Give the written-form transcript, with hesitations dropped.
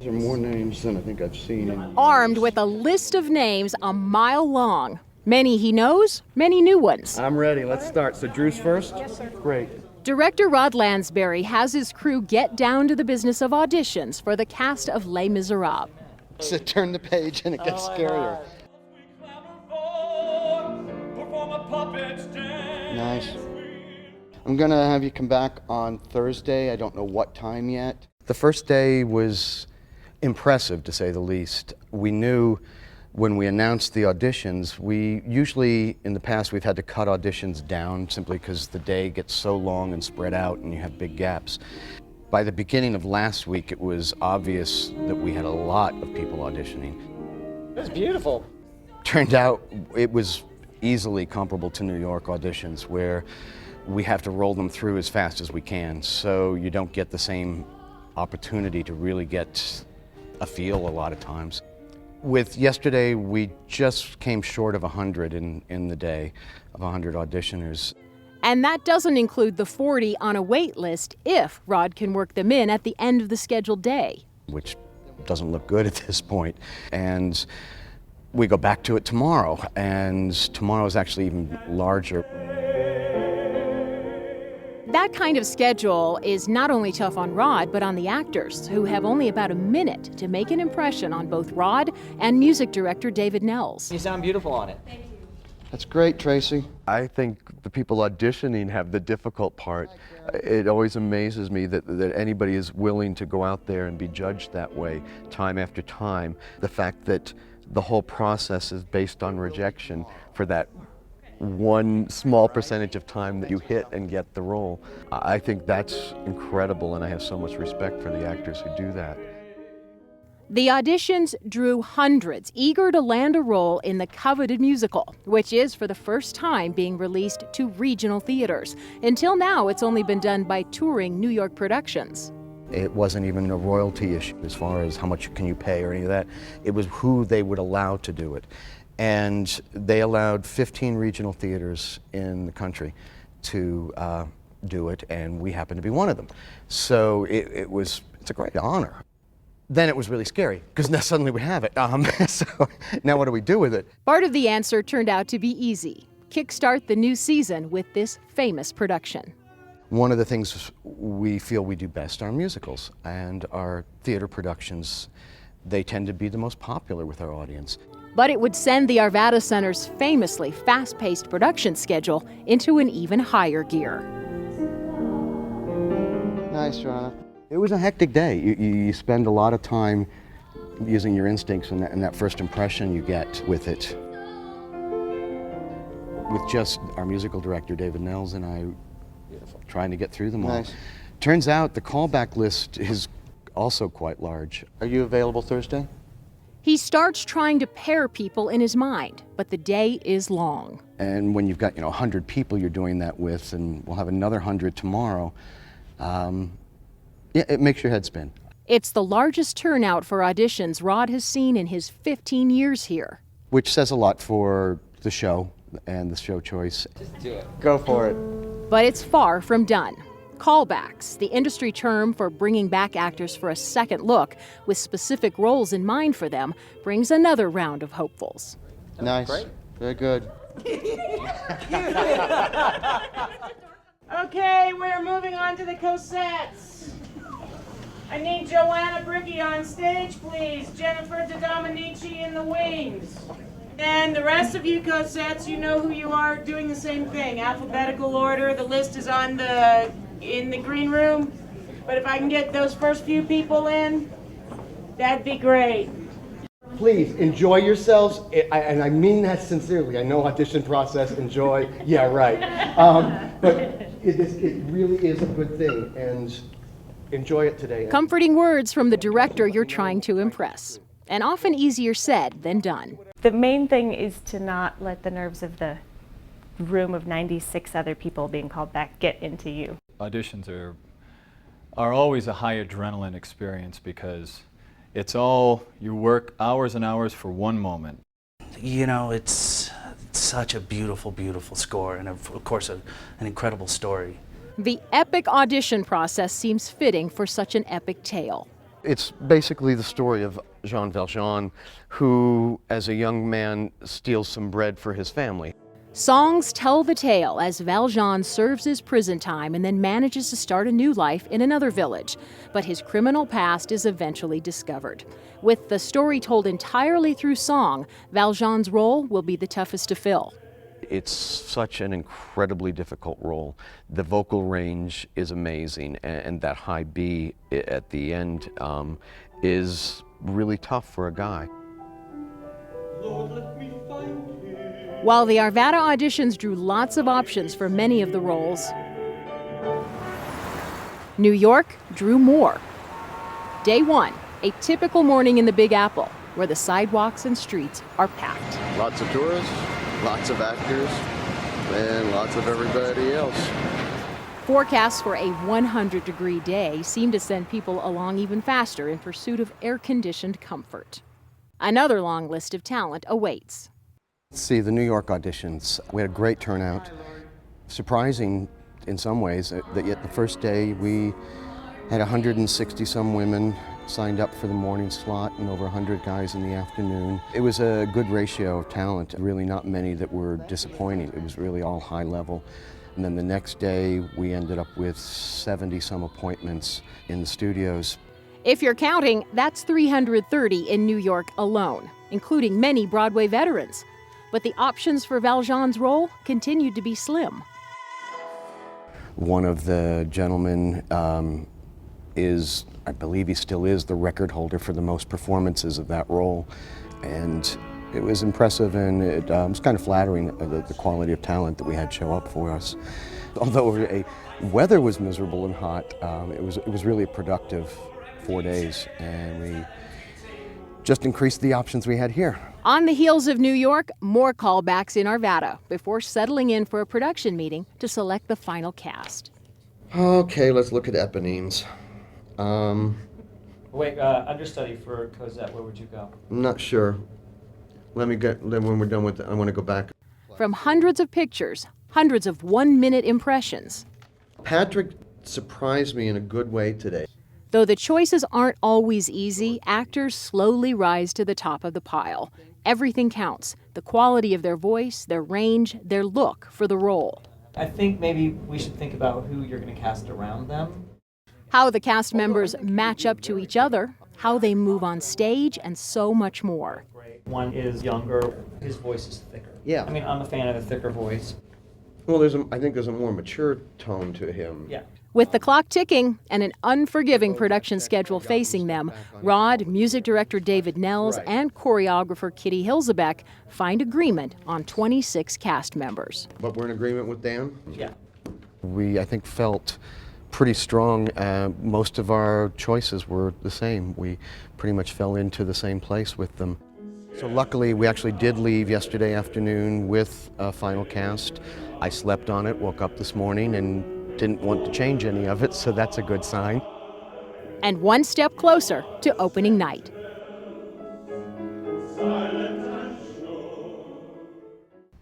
These are more names than I think I've seen. Armed with a list of names a mile long. Many he knows, many new ones. I'm ready. Let's start. So Drew's first? Yes, sir. Great. Director Rod Lansbury has his crew get down to the business of auditions for the cast of Les Misérables. So turn the page and it gets scarier. Nice. I'm going to have you come back on Thursday. I don't know what time yet. The first day was impressive, to say the least. We knew when we announced the auditions, we usually, in the past, we've had to cut auditions down simply because the day gets so long and spread out and you have big gaps. By the beginning of last week, it was obvious that we had a lot of people auditioning. That's beautiful. Turned out it was easily comparable to New York auditions, where we have to roll them through as fast as we can, so you don't get the same opportunity to really get a feel a lot of times. With yesterday, we just came short of 100 in the day, of 100 auditioners. And that doesn't include the 40 on a wait list if Rod can work them in at the end of the scheduled day. Which doesn't look good at this point. And we go back to it tomorrow, and tomorrow is actually even larger. That kind of schedule is not only tough on Rod, but on the actors, who have only about a minute to make an impression on both Rod and music director David Nels. You sound beautiful on it. Thank you. That's great, Tracy. I think the people auditioning have the difficult part. It always amazes me that anybody is willing to go out there and be judged that way time after time. The fact that the whole process is based on rejection for that one small percentage of time that you hit and get the role. I think that's incredible, and I have so much respect for the actors who do that. The auditions drew hundreds eager to land a role in the coveted musical, which is for the first time being released to regional theaters. Until now, it's only been done by touring New York productions. It wasn't even a royalty issue as far as how much can you pay or any of that. It was who they would allow to do it. And they allowed 15 regional theaters in the country to do it, and we happened to be one of them. So it's a great honor. Then it was really scary, because now suddenly we have it. So now what do we do with it? Part of the answer turned out to be easy. Kickstart the new season with this famous production. One of the things we feel we do best are musicals, and our theater productions, they tend to be the most popular with our audience. But it would send the Arvada Center's famously fast-paced production schedule into an even higher gear. Nice, Rana. It was a hectic day. You spend a lot of time using your instincts and that first impression you get with it. With just our musical director, David Nels, and I trying to get through them all. Nice. Turns out the callback list is also quite large. Are you available Thursday? He starts trying to pair people in his mind, but the day is long. And when you've got 100 people you're doing that with, and we'll have another 100 tomorrow, it makes your head spin. It's the largest turnout for auditions Rod has seen in his 15 years here. Which says a lot for the show and the show choice. Just do it. Go for it. But it's far from done. Callbacks, the industry term for bringing back actors for a second look with specific roles in mind for them, brings another round of hopefuls. Nice. Great. Very good. Okay, we're moving on to the cosettes. I need Joanna Briggy on stage, please. Jennifer DeDominici in the wings. And the rest of you cosettes, you know who you are, doing the same thing. Alphabetical order. The list is in the green room. But if I can get those first few people in, that'd be great. Please enjoy yourselves, and I mean that sincerely. I know audition process, enjoy, yeah, right. But it really is a good thing, and enjoy it today. Comforting words from the director you're trying to impress, and often easier said than done. The main thing is to not let the nerves of the room of 96 other people being called back get into you. Auditions are always a high adrenaline experience because it's all you work hours and hours for one moment. You know, it's such a beautiful, beautiful score, and of course an incredible story. The epic audition process seems fitting for such an epic tale. It's basically the story of Jean Valjean, who, as a young man, steals some bread for his family. Songs tell the tale as Valjean serves his prison time and then manages to start a new life in another village. But his criminal past is eventually discovered. With the story told entirely through song, Valjean's role will be the toughest to fill. It's such an incredibly difficult role. The vocal range is amazing, and that high B at the end is really tough for a guy. While the Arvada auditions drew lots of options for many of the roles, New York drew more. Day one, a typical morning in the Big Apple, where the sidewalks and streets are packed. Lots of tourists, lots of actors, and lots of everybody else. Forecasts for a 100-degree day seem to send people along even faster in pursuit of air-conditioned comfort. Another long list of talent awaits. See, the New York auditions, we had a great turnout. Surprising in some ways that yet the first day we had 160 some women signed up for the morning slot and over 100 guys in the afternoon. It was a good ratio of talent, really not many that were disappointing. It was really all high level. And then the next day we ended up with 70 some appointments in the studios. If you're counting, that's 330 in New York alone, including many Broadway veterans. But the options for Valjean's role continued to be slim. One of the gentlemen is, I believe he still is, the record holder for the most performances of that role. And it was impressive, and it was kind of flattering, the quality of talent that we had show up for us. Although the weather was miserable and hot, it was really a productive 4 days, and we just increased the options we had here. On the heels of New York, more callbacks in Arvada before settling in for a production meeting to select the final cast. Okay, let's look at eponyms. Wait, understudy for Cosette, where would you go? I'm not sure. Then when we're done with it, I want to go back. From hundreds of pictures, hundreds of one-minute impressions. Patrick surprised me in a good way today. Though the choices aren't always easy, actors slowly rise to the top of the pile. Everything counts: the quality of their voice, their range, their look for the role. I think maybe we should think about who you're going to cast around them. How the cast members match up to each other, how they move on stage, and so much more. One is younger, his voice is thicker. Yeah. I mean, I'm a fan of a thicker voice. Well, I think there's a more mature tone to him. Yeah. With the clock ticking and an unforgiving production schedule facing them, Rod, music director David Nels, and choreographer Kitty Hilzebeck find agreement on 26 cast members. But we're in agreement with Dan? Yeah. We, I think, felt pretty strong. Most of our choices were the same. We pretty much fell into the same place with them. So luckily, we actually did leave yesterday afternoon with a final cast. I slept on it, woke up this morning, and didn't want to change any of it, so that's a good sign. And one step closer to opening night.